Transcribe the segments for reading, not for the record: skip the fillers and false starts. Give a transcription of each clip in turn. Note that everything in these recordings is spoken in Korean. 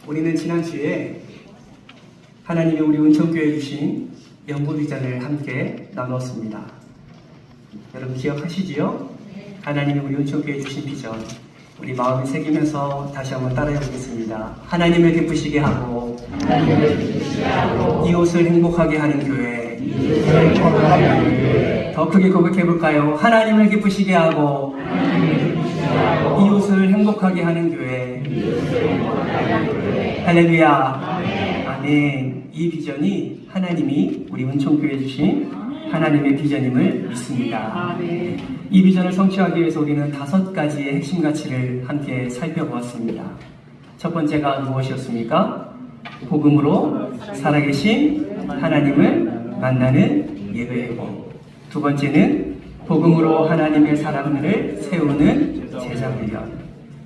우리는 지난주에 하나님이 우리 은총교회에 주신 연구비전을 함께 나눴습니다. 여러분 기억하시지요? 하나님이 우리 은총교회에 주신 비전, 우리 마음에 새기면서 다시 한번 따라해 보겠습니다. 하나님을 기쁘시게 하고 이웃을 행복하게 하는 교회. 더 크게 고백해 볼까요? 하나님을 기쁘시게 하고 이웃을 행복하게 하는 교회. 할렐루야. 아멘. 이 비전이 하나님이 우리 은총교회에 주신 하나님의 비전임을 믿습니다. 이 비전을 성취하기 위해서 우리는 5가지의 핵심 가치를 함께 살펴보았습니다. 첫 번째가 무엇이었습니까? 복음으로 살아계신 하나님을 만나는 예배의 복. 두 번째는 복음으로 하나님의 사람들을 세우는 제자 훈련.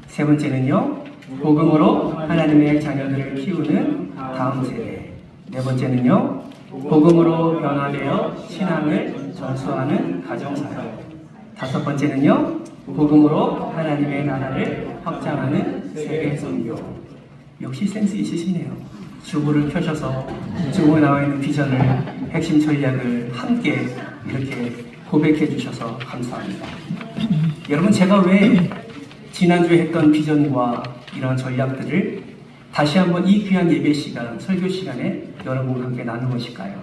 세 번째는요, 복음으로 하나님의 자녀들을 키우는 다음 세대. 네 번째는요, 복음으로 변화되어 신앙을 전수하는 가정사역. 다섯 번째는요, 복음으로 하나님의 나라를 확장하는 세계 선교. 역시 센스 있으시네요. 주보를 펴셔서 주보에 나와 있는 비전을, 핵심 전략을 함께 이렇게 고백해 주셔서 감사합니다. 여러분, 제가 왜 지난주에 했던 비전과 이런 전략들을 다시 한번 이 귀한 예배 시간, 설교 시간에 여러분과 함께 나눈 것일까요?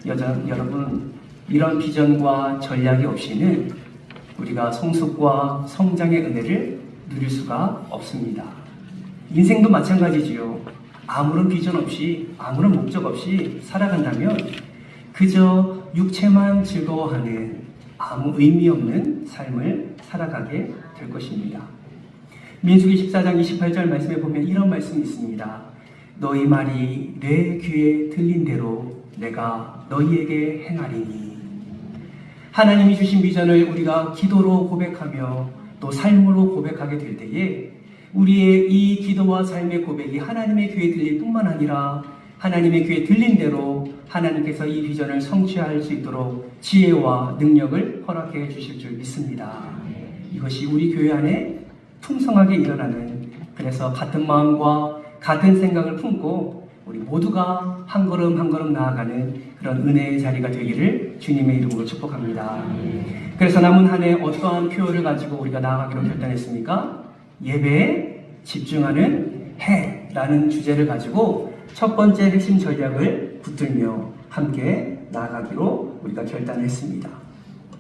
여러분, 이런 비전과 전략이 없이는 우리가 성숙과 성장의 은혜를 누릴 수가 없습니다. 인생도 마찬가지지요. 아무런 비전 없이, 아무런 목적 없이 살아간다면 그저 육체만 즐거워하는 아무 의미 없는 삶을 살아가게 될 것입니다. 민수기 14장 28절 말씀에 보면 이런 말씀이 있습니다. 너희 말이 내 귀에 들린 대로 내가 너희에게 행하리니. 하나님이 주신 비전을 우리가 기도로 고백하며 또 삶으로 고백하게 될 때에 우리의 이 기도와 삶의 고백이 하나님의 귀에 들릴 뿐만 아니라 하나님의 귀에 들린 대로 하나님께서 이 비전을 성취할 수 있도록 지혜와 능력을 허락해 주실 줄 믿습니다. 이것이 우리 교회 안에 풍성하게 일어나는, 그래서 같은 마음과 같은 생각을 품고 우리 모두가 한 걸음 한 걸음 나아가는 그런 은혜의 자리가 되기를 주님의 이름으로 축복합니다. 그래서 남은 한 해 어떠한 표를 가지고 우리가 나아가기로 결단했습니까? 예배에 집중하는 해라는 주제를 가지고 첫 번째 핵심 전략을 붙들며 함께 나아가기로 우리가 결단했습니다.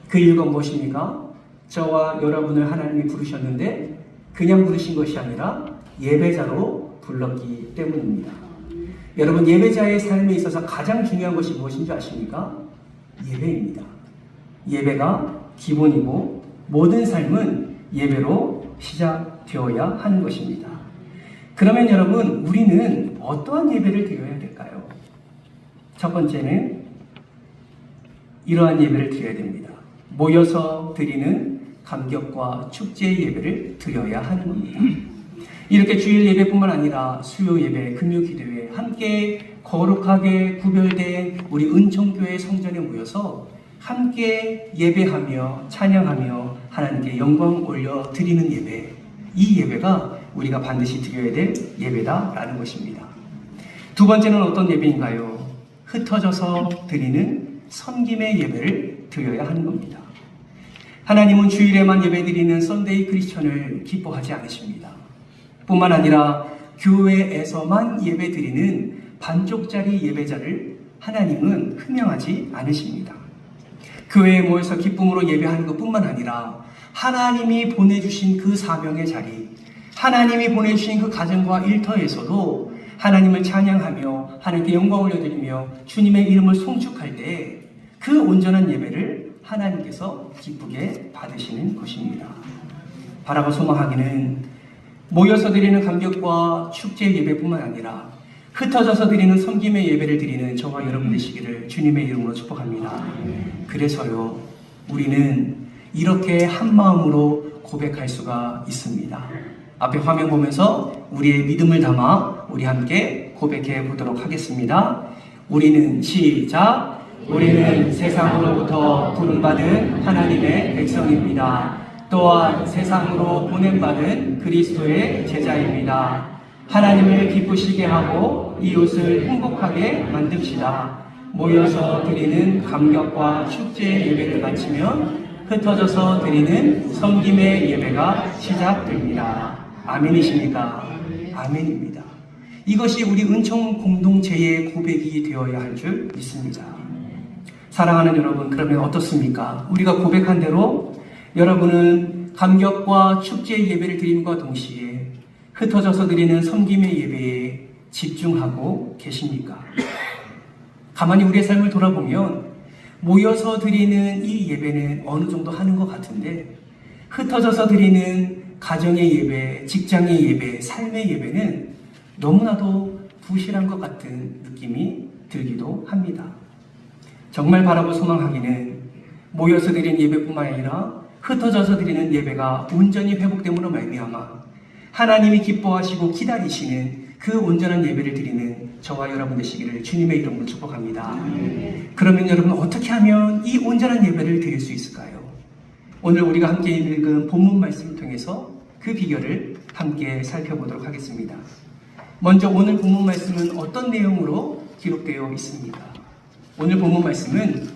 그 이유가 무엇입니까? 저와 여러분을 하나님이 부르셨는데 그냥 부르신 것이 아니라 예배자로 불렀기 때문입니다. 여러분, 예배자의 삶에 있어서 가장 중요한 것이 무엇인지 아십니까? 예배입니다. 예배가 기본이고 모든 삶은 예배로 시작되어야 하는 것입니다. 그러면 여러분, 우리는 어떠한 예배를 드려야 될까요? 첫 번째는 이러한 예배를 드려야 됩니다. 모여서 드리는 감격과 축제의 예배를 드려야 하는 겁니다. 이렇게 주일 예배뿐만 아니라 수요 예배, 금요 기도회 함께 거룩하게 구별된 우리 은총교회 성전에 모여서 함께 예배하며 찬양하며 하나님께 영광 올려 드리는 예배, 이 예배가 우리가 반드시 드려야 될 예배다라는 것입니다. 두 번째는 어떤 예배인가요? 흩어져서 드리는 섬김의 예배를 드려야 하는 겁니다. 하나님은 주일에만 예배드리는 썬데이 크리스천을 기뻐하지 않으십니다. 뿐만 아니라 교회에서만 예배드리는 반쪽짜리 예배자를 하나님은 흠양하지 않으십니다. 교회에 모여서 기쁨으로 예배하는 것뿐만 아니라 하나님이 보내주신 그 사명의 자리, 하나님이 보내주신 그 가정과 일터에서도 하나님을 찬양하며 하나님께 영광을 올려드리며 주님의 이름을 송축할 때 그 온전한 예배를 하나님께서 기쁘게 받으시는 것입니다. 바라고 소망하기는 모여서 드리는 감격과 축제 예배뿐만 아니라 흩어져서 드리는 섬김의 예배를 드리는 저와 여러분 되시기를 주님의 이름으로 축복합니다. 그래서요, 우리는 이렇게 한 마음으로 고백할 수가 있습니다. 앞에 화면 보면서 우리의 믿음을 담아 우리 함께 고백해 보도록 하겠습니다. 우리는 시작! 우리는 세상으로부터 부름받은 하나님의 백성입니다. 또한 세상으로 보냄받은 그리스도의 제자입니다. 하나님을 기쁘시게 하고 이웃을 행복하게 만듭시다. 모여서 드리는 감격과 축제 예배를 마치면 흩어져서 드리는 섬김의 예배가 시작됩니다. 아멘이십니까? 아멘입니다. 이것이 우리 은총 공동체의 고백이 되어야 할 줄 믿습니다. 사랑하는 여러분, 그러면 어떻습니까? 우리가 고백한 대로 여러분은 감격과 축제 예배를 드림과 동시에 흩어져서 드리는 섬김의 예배에 집중하고 계십니까? 가만히 우리의 삶을 돌아보면 모여서 드리는 이 예배는 어느 정도 하는 것 같은데 흩어져서 드리는 가정의 예배, 직장의 예배, 삶의 예배는 너무나도 부실한 것 같은 느낌이 들기도 합니다. 정말 바라고 소망하기는 모여서 드리는 예배뿐만 아니라 흩어져서 드리는 예배가 온전히 회복됨으로 말미암아 하나님이 기뻐하시고 기다리시는 그 온전한 예배를 드리는 저와 여러분 되시기를 주님의 이름으로 축복합니다. 그러면 여러분 어떻게 하면 이 온전한 예배를 드릴 수 있을까요? 오늘 우리가 함께 읽은 본문 말씀을 통해서 그 비결을 함께 살펴보도록 하겠습니다. 먼저 오늘 본문 말씀은 어떤 내용으로 기록되어 있습니까? 오늘 본문 말씀은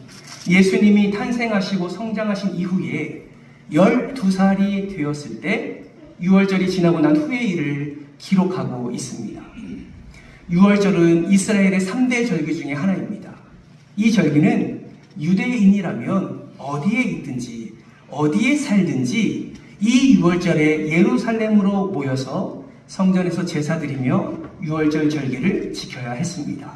예수님이 탄생하시고 성장하신 이후에 12살이 되었을 때 유월절이 지나고 난 후의 일을 기록하고 있습니다. 유월절은 이스라엘의 3대 절기 중에 하나입니다. 이 절기는 유대인이라면 어디에 있든지 어디에 살든지 이 유월절에 예루살렘으로 모여서 성전에서 제사드리며 유월절 절기를 지켜야 했습니다.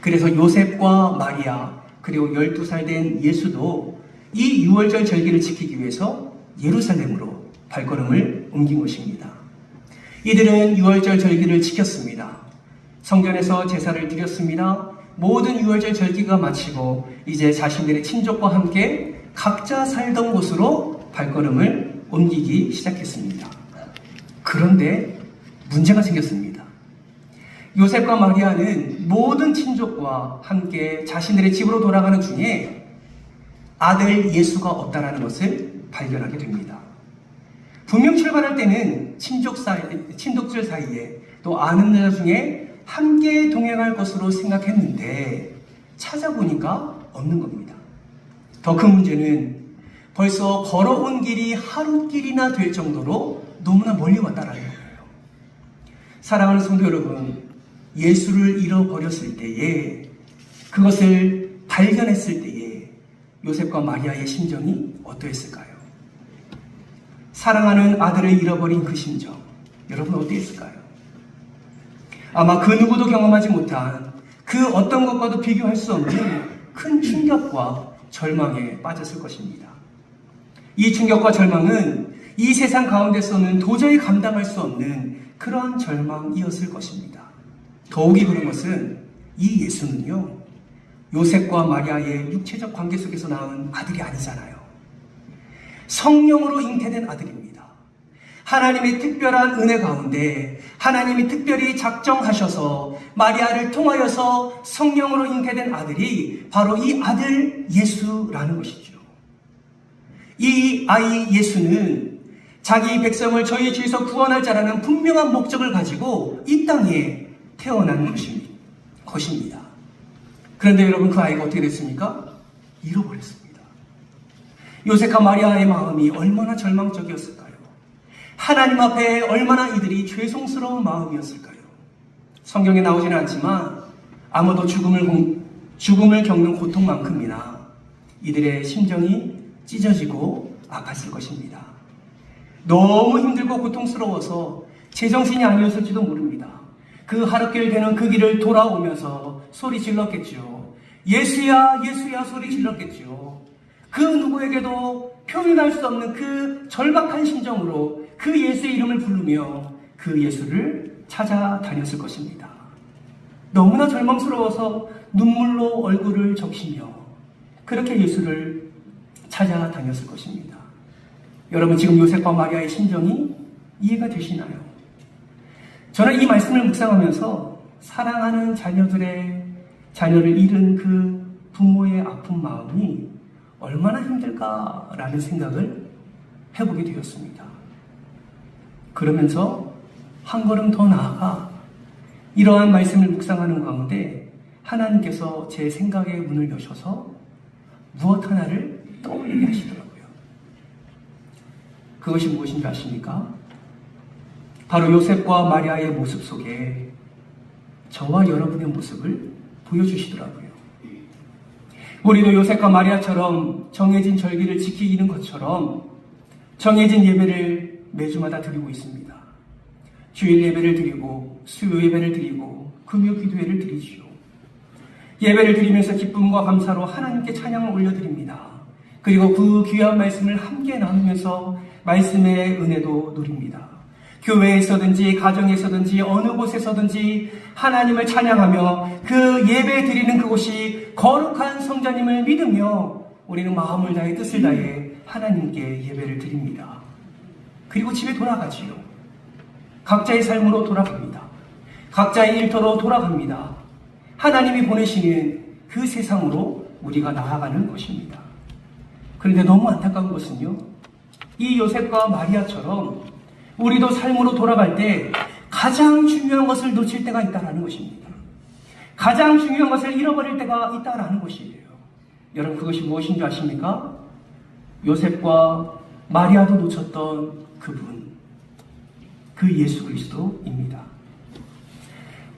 그래서 요셉과 마리아 그리고 12살 된 예수도 이 유월절 절기를 지키기 위해서 예루살렘으로 발걸음을 옮긴 것입니다. 이들은 유월절 절기를 지켰습니다. 성전에서 제사를 드렸습니다. 모든 유월절 절기가 마치고 이제 자신들의 친족과 함께 각자 살던 곳으로 발걸음을 옮기기 시작했습니다. 그런데 문제가 생겼습니다. 요셉과 마리아는 모든 친족과 함께 자신들의 집으로 돌아가는 중에 아들 예수가 없다는 것을 발견하게 됩니다. 분명 출발할 때는 친족들 사이에 또 아는 자 중에 함께 동행할 것으로 생각했는데 찾아보니까 없는 겁니다. 더 큰 문제는 벌써 걸어온 길이 하루길이나 될 정도로 너무나 멀리 왔다라는 거예요. 사랑하는 성도 여러분, 예수를 잃어버렸을 때에 그것을 발견했을 때에 요셉과 마리아의 심정이 어떠했을까요? 사랑하는 아들을 잃어버린 그 심정, 여러분 어떠했을까요? 아마 그 누구도 경험하지 못한 그 어떤 것과도 비교할 수 없는 큰 충격과 절망에 빠졌을 것입니다. 이 충격과 절망은 이 세상 가운데서는 도저히 감당할 수 없는 그런 절망이었을 것입니다. 더욱이 그런 것은 이 예수는요, 요셉과 마리아의 육체적 관계 속에서 낳은 아들이 아니잖아요. 성령으로 잉태된 아들입니다. 하나님의 특별한 은혜 가운데 하나님이 특별히 작정하셔서 마리아를 통하여서 성령으로 잉태된 아들이 바로 이 아들 예수라는 것이죠. 이 아이 예수는 자기 백성을 저희의 죄에서 구원할 자라는 분명한 목적을 가지고 이 땅에 태어난 것입니다. 그런데 여러분 그 아이가 어떻게 됐습니까? 잃어버렸습니다. 요셉과 마리아의 마음이 얼마나 절망적이었을까요? 하나님 앞에 얼마나 이들이 죄송스러운 마음이었을까요? 성경에 나오지는 않지만 아무도 죽음을 겪는 고통만큼이나 이들의 심정이 찢어지고 아팠을 것입니다. 너무 힘들고 고통스러워서 제정신이 아니었을지도 모릅니다. 그 하루길 되는 그 길을 돌아오면서 소리 질렀겠죠. 예수야, 예수야 소리 질렀겠죠. 그 누구에게도 표현할 수 없는 그 절박한 심정으로 그 예수의 이름을 부르며 그 예수를 찾아다녔을 것입니다. 너무나 절망스러워서 눈물로 얼굴을 적시며 그렇게 예수를 찾아다녔을 것입니다. 여러분 지금 요셉과 마리아의 심정이 이해가 되시나요? 저는 이 말씀을 묵상하면서 사랑하는 자녀를 잃은 그 부모의 아픈 마음이 얼마나 힘들까라는 생각을 해보게 되었습니다. 그러면서 한 걸음 더 나아가 이러한 말씀을 묵상하는 가운데 하나님께서 제 생각의 문을 여셔서 무엇 하나를 떠올리게 하시더라고요. 그것이 무엇인지 아십니까? 바로 요셉과 마리아의 모습 속에 저와 여러분의 모습을 보여주시더라고요. 우리도 요셉과 마리아처럼 정해진 절기를 지키는 것처럼 정해진 예배를 매주마다 드리고 있습니다. 주일 예배를 드리고 수요 예배를 드리고 금요 기도회를 드리지요. 예배를 드리면서 기쁨과 감사로 하나님께 찬양을 올려드립니다. 그리고 그 귀한 말씀을 함께 나누면서 말씀의 은혜도 누립니다. 교회에서든지 가정에서든지 어느 곳에서든지 하나님을 찬양하며 그 예배 드리는 그곳이 거룩한 성자님을 믿으며 우리는 마음을 다해 뜻을 다해 하나님께 예배를 드립니다. 그리고 집에 돌아가지요. 각자의 삶으로 돌아갑니다. 각자의 일터로 돌아갑니다. 하나님이 보내시는 그 세상으로 우리가 나아가는 것입니다. 그런데 너무 안타까운 것은요, 이 요셉과 마리아처럼 우리도 삶으로 돌아갈 때 가장 중요한 것을 놓칠 때가 있다는 것입니다. 가장 중요한 것을 잃어버릴 때가 있다는 것이에요. 여러분, 그것이 무엇인지 아십니까? 요셉과 마리아도 놓쳤던 그분, 그 예수 그리스도입니다.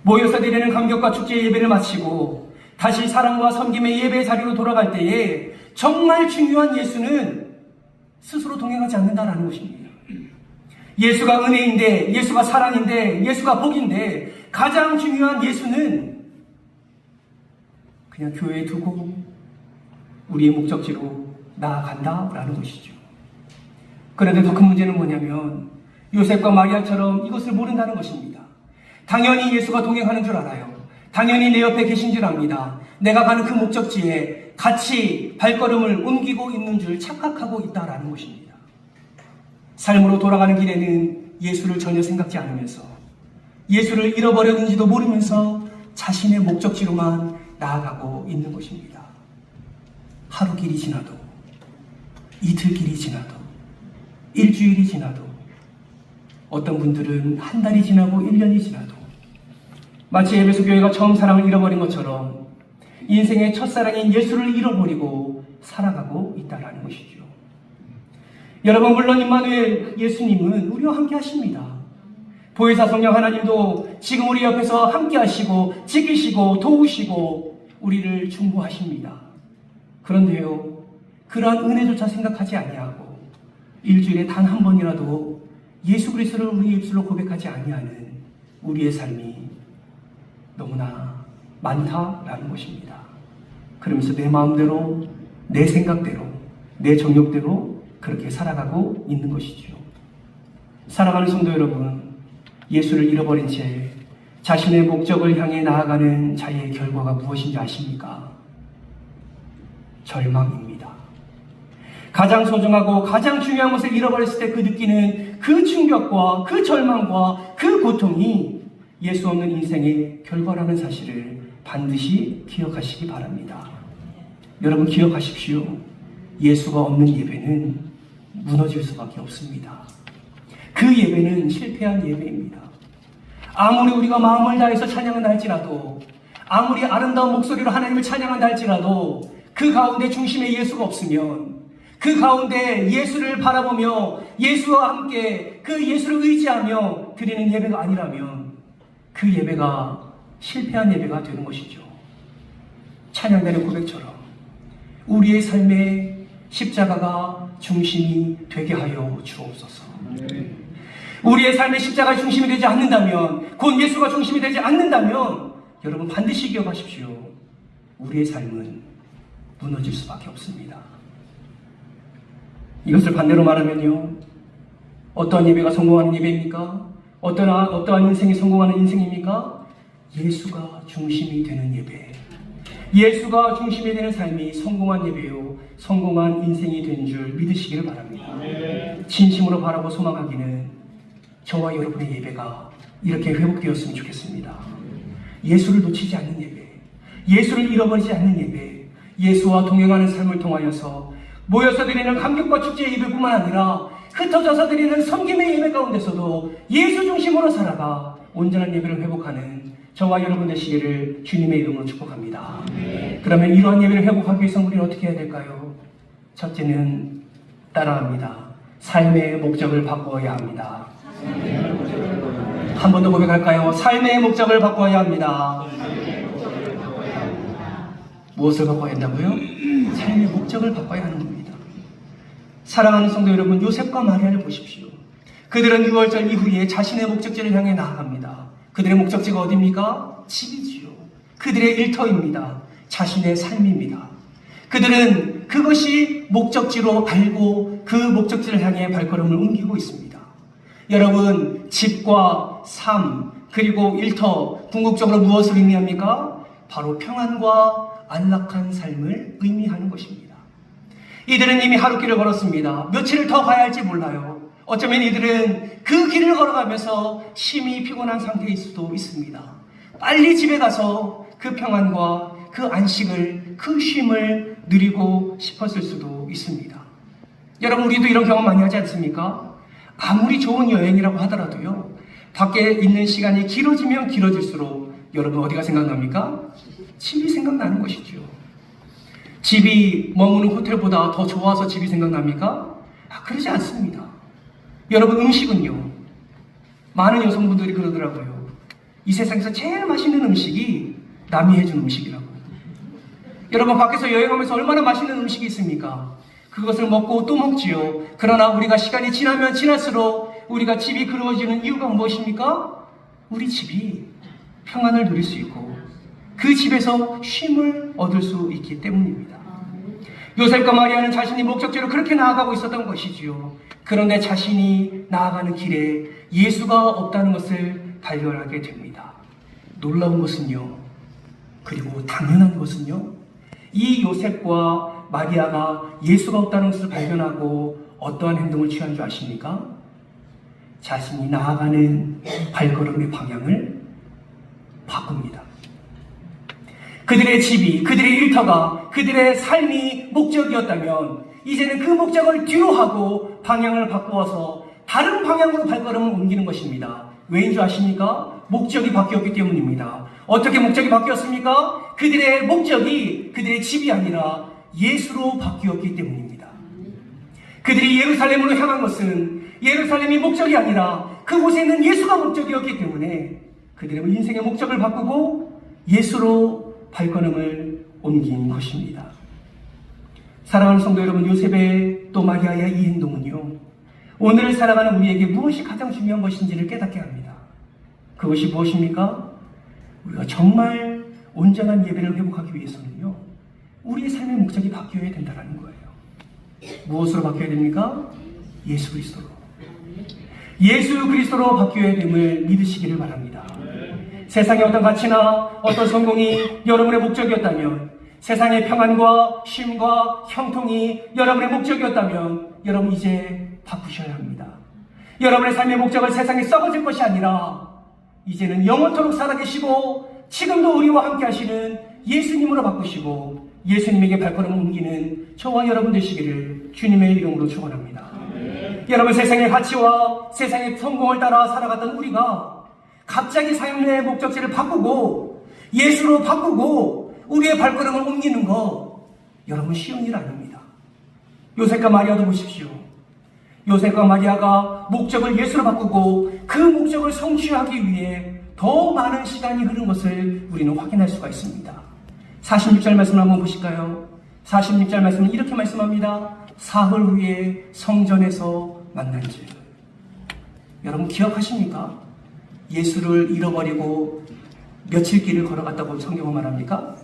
모여서 드리는 감격과 축제 예배를 마치고 다시 사랑과 섬김의 예배 자리로 돌아갈 때에 정말 중요한 예수는 스스로 동행하지 않는다는 것입니다. 예수가 은혜인데, 예수가 사랑인데, 예수가 복인데 가장 중요한 예수는 그냥 교회에 두고 우리의 목적지로 나아간다라는 것이죠. 그런데 더 큰 문제는 뭐냐면 요셉과 마리아처럼 이것을 모른다는 것입니다. 당연히 예수가 동행하는 줄 알아요. 당연히 내 옆에 계신 줄 압니다. 내가 가는 그 목적지에 같이 발걸음을 옮기고 있는 줄 착각하고 있다라는 것입니다. 삶으로 돌아가는 길에는 예수를 전혀 생각지 않으면서 예수를 잃어버렸는지도 모르면서 자신의 목적지로만 나아가고 있는 것입니다. 하루 길이 지나도, 이틀 길이 지나도, 일주일이 지나도, 어떤 분들은 한 달이 지나고 1년이 지나도 마치 에베소 교회가 처음 사랑을 잃어버린 것처럼 인생의 첫사랑인 예수를 잃어버리고 살아가고 있다는 것이죠. 여러분, 물론 임마누엘 예수님은 우리와 함께 하십니다. 보혜사 성령 하나님도 지금 우리 옆에서 함께 하시고 지키시고 도우시고 우리를 중보하십니다. 그런데요, 그러한 은혜조차 생각하지 아니하고 일주일에 단 한 번이라도 예수 그리스도를 우리의 입술로 고백하지 아니하는 우리의 삶이 너무나 많다라는 것입니다. 그러면서 내 마음대로, 내 생각대로, 내 정욕대로 그렇게 살아가고 있는 것이죠. 사랑하는 성도 여러분, 예수를 잃어버린 채 자신의 목적을 향해 나아가는 자의 결과가 무엇인지 아십니까? 절망입니다. 가장 소중하고 가장 중요한 것을 잃어버렸을 때 그 느끼는 그 충격과 그 절망과 그 고통이 예수 없는 인생의 결과라는 사실을 반드시 기억하시기 바랍니다. 여러분, 기억하십시오. 예수가 없는 예배는 무너질 수밖에 없습니다. 그 예배는 실패한 예배입니다. 아무리 우리가 마음을 다해서 찬양한다 할지라도, 아무리 아름다운 목소리로 하나님을 찬양한다 할지라도 그 가운데 중심에 예수가 없으면, 그 가운데 예수를 바라보며 예수와 함께 그 예수를 의지하며 드리는 예배가 아니라면 그 예배가 실패한 예배가 되는 것이죠. 찬양단의 고백처럼 우리의 삶에 십자가가 중심이 되게 하여 주옵소서. 우리의 삶의 십자가 중심이 되지 않는다면, 곧 예수가 중심이 되지 않는다면 여러분 반드시 기억하십시오. 우리의 삶은 무너질 수밖에 없습니다. 이것을 반대로 말하면요, 어떠한 예배가 성공하는 예배입니까? 어떠한 인생이 성공하는 인생입니까? 예수가 중심이 되는 예배, 예수가 중심이 되는 삶이 성공한 예배요, 성공한 인생이 된 줄 믿으시기를 바랍니다. 진심으로 바라고 소망하기는 저와 여러분의 예배가 이렇게 회복되었으면 좋겠습니다. 예수를 놓치지 않는 예배, 예수를 잃어버리지 않는 예배, 예수와 동행하는 삶을 통하여서 모여서 드리는 감격과 축제의 예배뿐만 아니라 흩어져서 드리는 섬김의 예배 가운데서도 예수 중심으로 살아가 온전한 예배를 회복하는 저와 여러분 되시기를 주님의 이름으로 축복합니다. 그러면 이러한 예배를 회복하기 위해서 우리는 어떻게 해야 될까요? 첫째는 따라합니다. 삶의 목적을 바꾸어야 합니다. 한 번 더 고백할까요? 삶의 목적을 바꿔야 합니다. 무엇을 바꿔야 한다고요? 삶의 목적을 바꿔야 하는 겁니다. 사랑하는 성도 여러분, 요셉과 마리아를 보십시오. 그들은 6월절 이후에 자신의 목적지를 향해 나아갑니다. 그들의 목적지가 어디입니까? 집이지요. 그들의 일터입니다. 자신의 삶입니다. 그들은 그것이 목적지로 알고 그 목적지를 향해 발걸음을 옮기고 있습니다. 여러분, 집과 삶 그리고 일터, 궁극적으로 무엇을 의미합니까? 바로 평안과 안락한 삶을 의미하는 것입니다. 이들은 이미 하루길을 걸었습니다. 며칠을 더 가야 할지 몰라요. 어쩌면 이들은 그 길을 걸어가면서 심히 피곤한 상태일 수도 있습니다. 빨리 집에 가서 그 평안과 그 안식을, 그 쉼을 누리고 싶었을 수도 있습니다. 여러분, 우리도 이런 경험 많이 하지 않습니까? 아무리 좋은 여행이라고 하더라도요, 밖에 있는 시간이 길어지면 길어질수록 여러분 어디가 생각납니까? 집이 생각나는 것이죠. 집이 머무는 호텔보다 더 좋아서 집이 생각납니까? 그러지 않습니다. 여러분, 음식은요, 많은 여성분들이 그러더라고요. 이 세상에서 제일 맛있는 음식이 남이 해준 음식이라고. 여러분, 밖에서 여행하면서 얼마나 맛있는 음식이 있습니까? 그것을 먹고 또 먹지요. 그러나 우리가 시간이 지나면 지날수록 우리가 집이 그리워지는 이유가 무엇입니까? 우리 집이 평안을 누릴 수 있고 그 집에서 쉼을 얻을 수 있기 때문입니다. 요셉과 마리아는 자신이 목적지로 그렇게 나아가고 있었던 것이지요. 그런데 자신이 나아가는 길에 예수가 없다는 것을 발견하게 됩니다. 놀라운 것은요, 그리고 당연한 것은요, 이 요셉과 마리아가 예수가 없다는 것을 발견하고 어떠한 행동을 취한 줄 아십니까? 자신이 나아가는 발걸음의 방향을 바꿉니다. 그들의 집이, 그들의 일터가, 그들의 삶이 목적이었다면 이제는 그 목적을 뒤로 하고 방향을 바꾸어서 다른 방향으로 발걸음을 옮기는 것입니다. 왜인 줄 아십니까? 목적이 바뀌었기 때문입니다. 어떻게 목적이 바뀌었습니까? 그들의 목적이 그들의 집이 아니라 예수로 바뀌었기 때문입니다. 그들이 예루살렘으로 향한 것은 예루살렘이 목적이 아니라 그곳에 있는 예수가 목적이었기 때문에 그들의 인생의 목적을 바꾸고 예수로 발걸음을 옮긴 것입니다. 사랑하는 성도 여러분, 요셉의 또 마리아의 이 행동은요, 오늘을 살아가는 우리에게 무엇이 가장 중요한 것인지를 깨닫게 합니다. 그것이 무엇입니까? 우리가 정말 온전한 예배를 회복하기 위해서는요, 우리의 삶의 목적이 바뀌어야 된다는 거예요. 무엇으로 바뀌어야 됩니까? 예수 그리스도로. 예수 그리스도로 바뀌어야 됨을 믿으시기를 바랍니다. 세상의 어떤 가치나 어떤 성공이 여러분의 목적이었다면, 세상의 평안과 쉼과 형통이 여러분의 목적이었다면 여러분 이제 바꾸셔야 합니다. 여러분의 삶의 목적을 세상에 썩어질 것이 아니라 이제는 영원토록 살아계시고 지금도 우리와 함께 하시는 예수님으로 바꾸시고 예수님에게 발걸음을 옮기는 저와 여러분 되시기를 주님의 이름으로 축원합니다. 여러분, 세상의 가치와 세상의 성공을 따라 살아갔던 우리가 갑자기 삶의 목적지를 바꾸고 예수로 바꾸고 우리의 발걸음을 옮기는 거 여러분 쉬운 일 아닙니다. 요셉과 마리아도 보십시오. 요셉과 마리아가 목적을 예수로 바꾸고 그 목적을 성취하기 위해 더 많은 시간이 흐른 것을 우리는 확인할 수가 있습니다. 46절 말씀을 한번 보실까요? 46절 말씀은 이렇게 말씀합니다. 사흘 후에 성전에서 만난즉. 여러분 기억하십니까? 예수를 잃어버리고 며칠 길을 걸어갔다고 성경은 말합니까?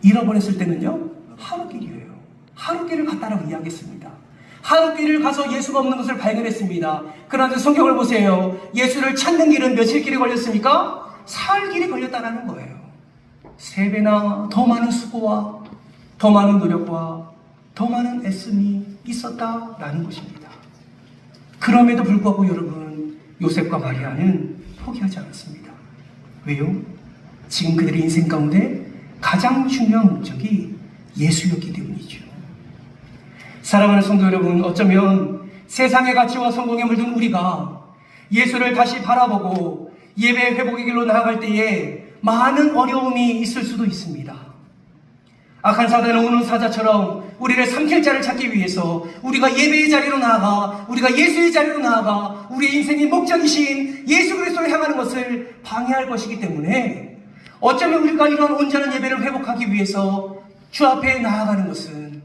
잃어버렸을 때는요, 하루길이에요. 하루길을 갔다라고 이야기했습니다. 하루길을 가서 예수가 없는 것을 발견했습니다. 그런데 성경을 보세요. 예수를 찾는 길은 며칠 길이 걸렸습니까? 사흘 길이 걸렸다는 거예요. 3배나 더 많은 수고와 더 많은 노력과 더 많은 애씀이 있었다라는 것입니다. 그럼에도 불구하고 여러분, 요셉과 마리아는 포기하지 않았습니다. 왜요? 지금 그들의 인생 가운데 가장 중요한 목적이 예수였기 때문이죠. 사랑하는 성도 여러분, 어쩌면 세상의 가치와 성공에 물든 우리가 예수를 다시 바라보고 예배 회복의 길로 나아갈 때에 많은 어려움이 있을 수도 있습니다. 악한 사단은 우는 사자처럼 우리를 삼킬 자를 찾기 위해서 우리가 예배의 자리로 나아가, 우리가 예수의 자리로 나아가 우리의 인생의 목적이신 예수 그리스도를 향하는 것을 방해할 것이기 때문에 어쩌면 우리가 이런 온전한 예배를 회복하기 위해서 주 앞에 나아가는 것은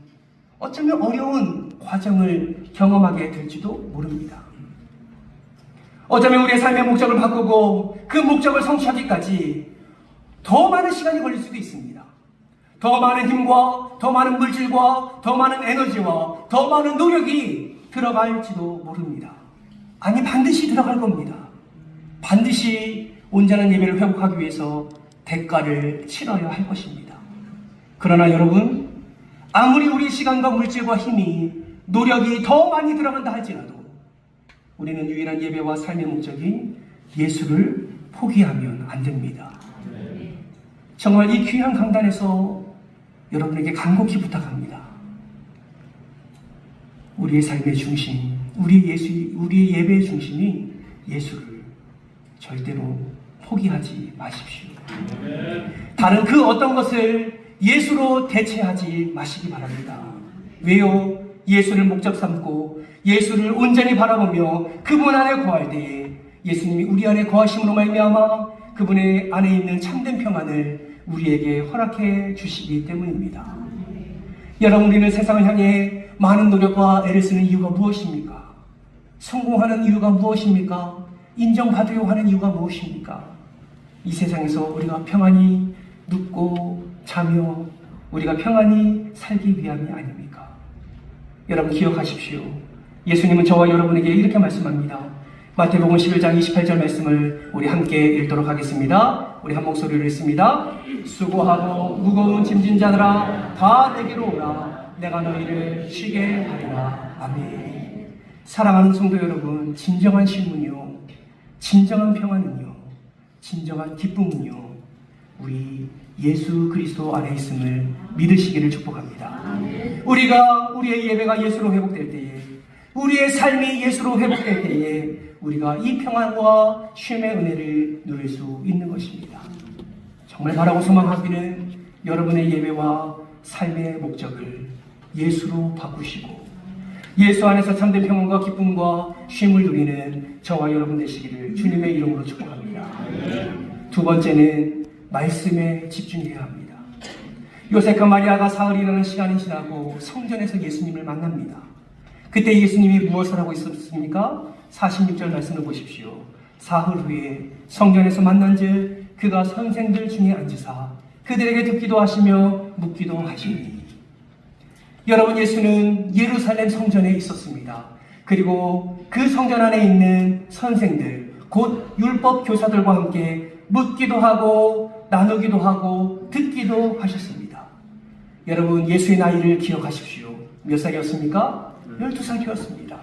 어쩌면 어려운 과정을 경험하게 될지도 모릅니다. 어쩌면 우리의 삶의 목적을 바꾸고 그 목적을 성취하기까지 더 많은 시간이 걸릴 수도 있습니다. 더 많은 힘과 더 많은 물질과 더 많은 에너지와 더 많은 노력이 들어갈지도 모릅니다. 아니, 반드시 들어갈 겁니다. 반드시 온전한 예배를 회복하기 위해서 대가를 치러야 할 것입니다. 그러나 여러분, 아무리 우리 시간과 물질과 힘이 노력이 더 많이 들어간다 할지라도 우리는 유일한 예배와 삶의 목적인 예수를 포기하면 안 됩니다. 정말 이 귀한 강단에서 여러분에게 간곡히 부탁합니다. 우리의 삶의 중심, 우리의 예배의 중심이 예수를 절대로 포기하지 마십시오. 다른 그 어떤 것을 예수로 대체하지 마시기 바랍니다. 왜요? 예수를 목적 삼고 예수를 온전히 바라보며 그분 안에 거할 때에 예수님이 우리 안에 거하심으로 말미암아 그분의 안에 있는 참된 평안을 우리에게 허락해 주시기 때문입니다. 여러분, 우리는 세상을 향해 많은 노력과 애를 쓰는 이유가 무엇입니까? 성공하는 이유가 무엇입니까? 인정받으려고 하는 이유가 무엇입니까? 이 세상에서 우리가 평안히 눕고 자며 우리가 평안히 살기 위함이 아닙니까? 여러분, 기억하십시오. 예수님은 저와 여러분에게 이렇게 말씀합니다. 마태복음 11장 28절 말씀을 우리 함께 읽도록 하겠습니다. 우리 한 목소리로 읽습니다. 수고하고 무거운 짐진 자들아 다 내게로 오라. 내가 너희를 쉬게 하리라. 아멘. 사랑하는 성도 여러분, 진정한 쉼은요, 진정한 평안은요, 진정한 기쁨은요, 우리 예수 그리스도 안에 있음을 믿으시기를 축복합니다. 우리의 예배가 예수로 회복될 때에, 우리의 삶이 예수로 회복될 때에 우리가 이 평안과 쉼의 은혜를 누릴 수 있는 것입니다. 정말 바라고 소망하기는 여러분의 예배와 삶의 목적을 예수로 바꾸시고 예수 안에서 참된 평안과 기쁨과 쉼을 누리는 저와 여러분 되시기를 주님의 이름으로 축복합니다. 두 번째는 말씀에 집중해야 합니다. 요셉과 마리아가 사흘이라는 시간이 지나고 성전에서 예수님을 만납니다. 그때 예수님이 무엇을 하고 있었습니까? 46절 말씀을 보십시오. 사흘 후에 성전에서 만난즉 그가 선생들 중에 앉으사 그들에게 듣기도 하시며 묻기도 하시니. 여러분, 예수는 예루살렘 성전에 있었습니다. 그리고 그 성전 안에 있는 선생들, 곧 율법 교사들과 함께 묻기도 하고 나누기도 하고 듣기도 하셨습니다. 여러분, 예수의 나이를 기억하십시오. 몇 살이었습니까? 12살이었습니다.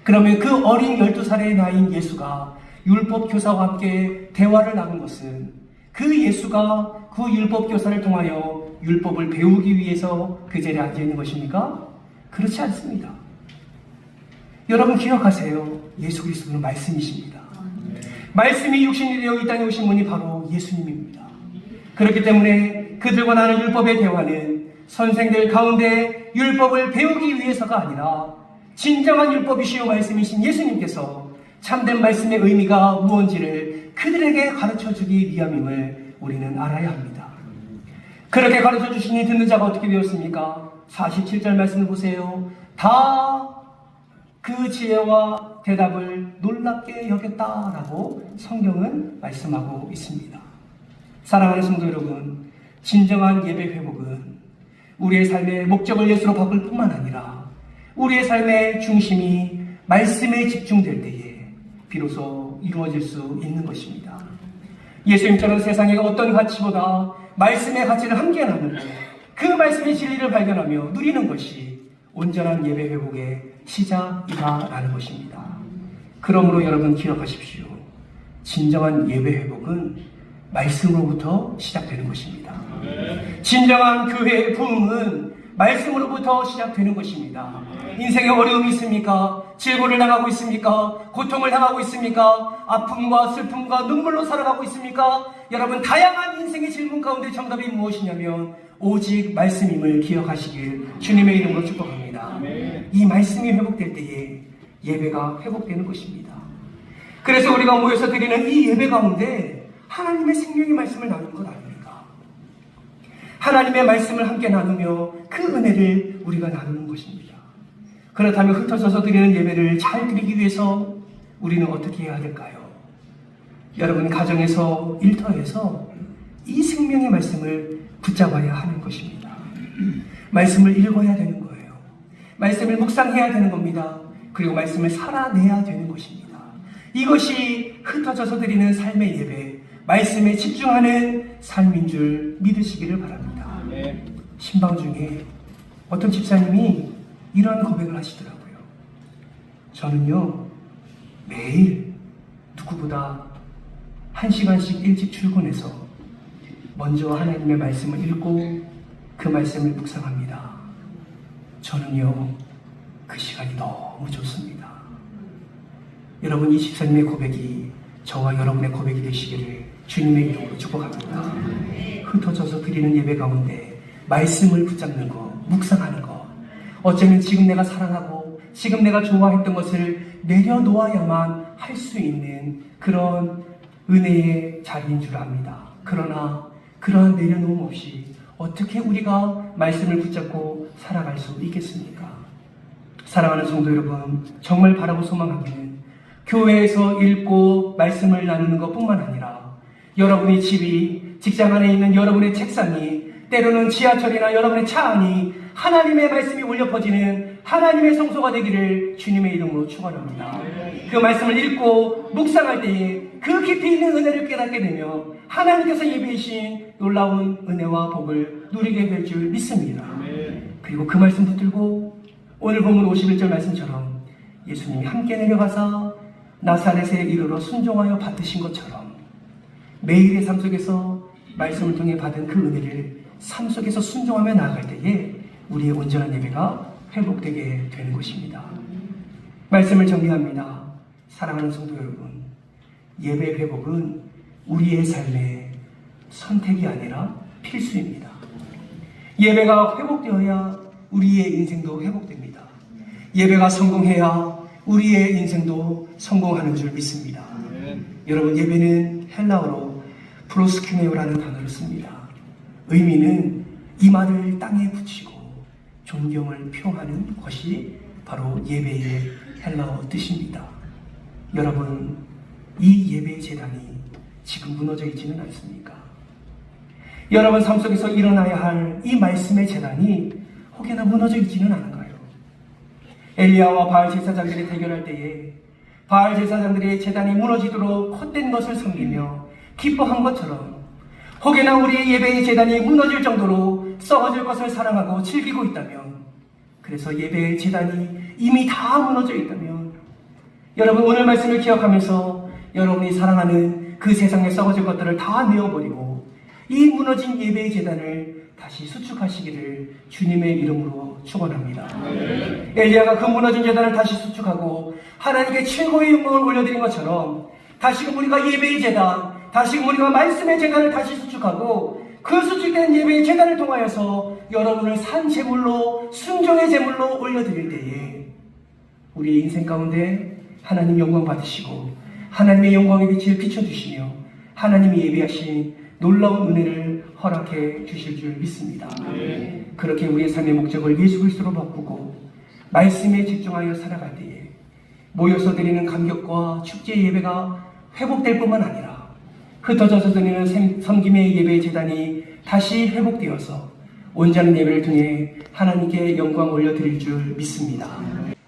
그러면 그 어린 12살의 나이인 예수가 율법 교사와 함께 대화를 나눈 것은 그 예수가 그 율법 교사를 통하여 율법을 배우기 위해서 그 자리에 앉아 있는 것입니까? 그렇지 않습니다. 여러분, 기억하세요. 예수 그리스도는 말씀이십니다. 말씀이 육신이 되어 이 땅에 오신 분이 바로 예수님입니다. 그렇기 때문에 그들과 나는 율법의 대화는 선생들 가운데 율법을 배우기 위해서가 아니라 진정한 율법이시요 말씀이신 예수님께서 참된 말씀의 의미가 무엇인지를 그들에게 가르쳐주기 위함임을 우리는 알아야 합니다. 그렇게 가르쳐주시니 듣는 자가 어떻게 되었습니까? 47절 말씀을 보세요. 다 그 지혜와 대답을 놀랍게 여겼다라고 성경은 말씀하고 있습니다. 사랑하는 성도 여러분, 진정한 예배 회복은 우리의 삶의 목적을 예수로 바꿀 뿐만 아니라 우리의 삶의 중심이 말씀에 집중될 때에 비로소 이루어질 수 있는 것입니다. 예수님처럼 세상의 어떤 가치보다 말씀의 가치를 함께 나누고 그 말씀의 진리를 발견하며 누리는 것이 온전한 예배 회복의 시작이다라는 것입니다. 그러므로 여러분, 기억하십시오. 진정한 예배 회복은 말씀으로부터 시작되는 것입니다. 진정한 교회의 부흥은 말씀으로부터 시작되는 것입니다. 인생에 어려움이 있습니까? 질고를 당하고 있습니까? 고통을 당하고 있습니까? 아픔과 슬픔과 눈물로 살아가고 있습니까? 여러분, 다양한 인생의 질문 가운데 정답이 무엇이냐면 오직 말씀임을 기억하시길 주님의 이름으로 축복합니다. 이 말씀이 회복될 때에 예배가 회복되는 것입니다. 그래서 우리가 모여서 드리는 이 예배 가운데 하나님의 생명의 말씀을 나누는 것 아닙니까? 하나님의 말씀을 함께 나누며 그 은혜를 우리가 나누는 것입니다. 그렇다면 흩어져서 드리는 예배를 잘 드리기 위해서 우리는 어떻게 해야 될까요? 여러분, 가정에서 일터에서 이 생명의 말씀을 붙잡아야 하는 것입니다. 말씀을 읽어야 되는 거예요. 말씀을 묵상해야 되는 겁니다. 그리고 말씀을 살아내야 되는 것입니다. 이것이 흩어져서 드리는 삶의 예배, 말씀에 집중하는 삶인 줄 믿으시기를 바랍니다. 신방 중에 어떤 집사님이 이런 고백을 하시더라고요. 저는요, 매일 누구보다 1시간씩 일찍 출근해서 먼저 하나님의 말씀을 읽고 그 말씀을 묵상합니다. 저는요, 그 시간이 너무 좋습니다. 여러분, 이 집사님의 고백이 저와 여러분의 고백이 되시기를 주님의 이름으로 축복합니다. 흩어져서 드리는 예배 가운데 말씀을 붙잡는 거, 묵상하는 거, 어쩌면 지금 내가 사랑하고 지금 내가 좋아했던 것을 내려놓아야만 할 수 있는 그런 은혜의 자리인 줄 압니다. 그러나 그러한 내려놓음 없이 어떻게 우리가 말씀을 붙잡고 살아갈 수 있겠습니까? 사랑하는 성도 여러분, 정말 바라고 소망하기는 교회에서 읽고 말씀을 나누는 것뿐만 아니라 여러분의 집이, 직장 안에 있는 여러분의 책상이, 때로는 지하철이나 여러분의 차 안이 하나님의 말씀이 울려 퍼지는 하나님의 성소가 되기를 주님의 이름으로 축원합니다. 그 말씀을 읽고 묵상할 때에 그 깊이 있는 은혜를 깨닫게 되며 하나님께서 예비하신 놀라운 은혜와 복을 누리게 될 줄 믿습니다. 그리고 그 말씀 붙들고 오늘 본문 51절 말씀처럼 예수님이 함께 내려가사 나사렛에 이르러 순종하여 받으신 것처럼 매일의 삶 속에서 말씀을 통해 받은 그 은혜를 삶 속에서 순종하며 나아갈 때에 우리의 온전한 예배가 회복되게 되는 것입니다. 말씀을 정리합니다. 사랑하는 성도 여러분, 예배 회복은 우리의 삶의 선택이 아니라 필수입니다. 예배가 회복되어야 우리의 인생도 회복됩니다. 예배가 성공해야 우리의 인생도 성공하는 줄 믿습니다. 여러분, 예배는 헬라어로 프로스큐네오라는 단어를 씁니다. 의미는 이마를 땅에 붙이고 존경을 표하는 것이 바로 예배의 헬라어 뜻입니다. 여러분, 이 예배의 제단이 지금 무너져 있지는 않습니까? 여러분 삶 속에서 일어나야 할 이 말씀의 제단이 혹여나 무너져 있지는 않은가요? 엘리야와 바알 제사장들이 대결할 때에 바알 제사장들의 제단이 무너지도록 헛된 것을 섬기며 기뻐한 것처럼 혹여나 우리의 예배의 제단이 무너질 정도로 썩어질 것을 사랑하고 즐기고 있다면, 그래서 예배의 제단이 이미 다 무너져 있다면, 여러분 오늘 말씀을 기억하면서 여러분이 사랑하는 그 세상에 썩어질 것들을 다 내어버리고 이 무너진 예배의 제단을 다시 수축하시기를 주님의 이름으로 축원합니다. 엘리야가 그 무너진 제단을 다시 수축하고 하나님께 최고의 영광을 올려드린 것처럼 다시금 우리가 예배의 제단, 다시금 우리가 말씀의 제단을 다시 수축하고 그 수축된 예배의 제단을 통하여서 여러분을 산 제물로, 순종의 제물로 올려드릴 때에 우리의 인생 가운데 하나님 영광 받으시고 하나님의 영광의 빛을 비춰주시며 하나님이 예비하신 놀라운 은혜를 허락해 주실 줄 믿습니다. 그렇게 우리의 삶의 목적을 예수 그리스도로 바꾸고 말씀에 집중하여 살아갈 때에 모여서 드리는 감격과 축제의 예배가 회복될 뿐만 아니라 흩어져서 드리는 섬김의 예배의 제단이 다시 회복되어서 온전한 예배를 통해 하나님께 영광 올려드릴 줄 믿습니다.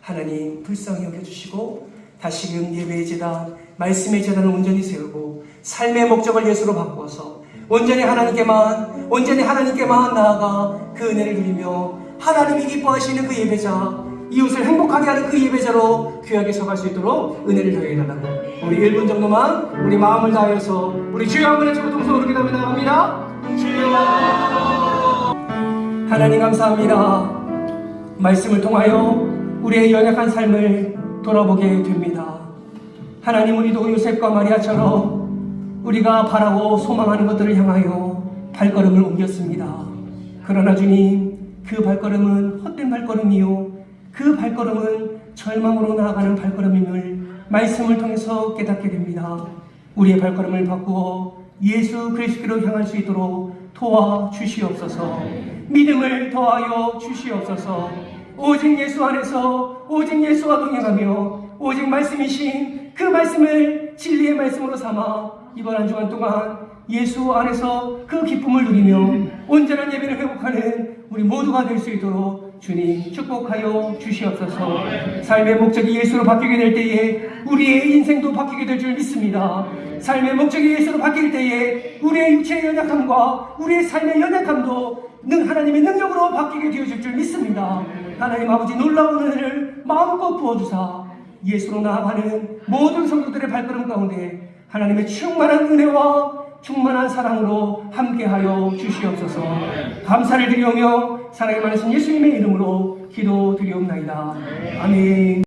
하나님 불쌍히 여겨주시고 다시금 예배의 제단, 말씀의 제단을 온전히 세우고 삶의 목적을 예수로 바꾸어서 온전히 하나님께만 나아가 그 은혜를 누리며 하나님이 기뻐하시는 그 예배자, 이웃을 행복하게 하는 그 예배자로 귀하게 서갈 수 있도록 은혜를 더해달라고 우리 1분 정도만 우리 마음을 다하여서 우리 주여 한번 외치고 동서로 기도하며 나갑니다. 주여 하나님 감사합니다. 말씀을 통하여 우리의 연약한 삶을 돌아보게 됩니다. 하나님, 우리도 요셉과 마리아처럼 우리가 바라고 소망하는 것들을 향하여 발걸음을 옮겼습니다. 그러나 주님, 그 발걸음은 헛된 발걸음이요, 그 발걸음은 절망으로 나아가는 발걸음임을 말씀을 통해서 깨닫게 됩니다. 우리의 발걸음을 바꾸어 예수 그리스도로 향할 수 있도록 도와주시옵소서. 믿음을 더하여 주시옵소서. 오직 예수 안에서 오직 예수와 동행하며 오직 말씀이신 그 말씀을 진리의 말씀으로 삼아 이번 한 주간 동안 예수 안에서 그 기쁨을 누리며 온전한 예배를 회복하는 우리 모두가 될 수 있도록 주님 축복하여 주시옵소서. 삶의 목적이 예수로 바뀌게 될 때에 우리의 인생도 바뀌게 될 줄 믿습니다. 삶의 목적이 예수로 바뀔 때에 우리의 육체의 연약함과 우리의 삶의 연약함도 하나님의 능력으로 바뀌게 되어질 줄 믿습니다. 하나님 아버지, 놀라운 은혜를 마음껏 부어주사 예수로 나아가는 모든 성도들의 발걸음 가운데 하나님의 충만한 은혜와 충만한 사랑으로 함께하여 주시옵소서. 감사를 드리오며 사랑이 많으신 예수님의 이름으로 기도드리옵나이다. 아멘.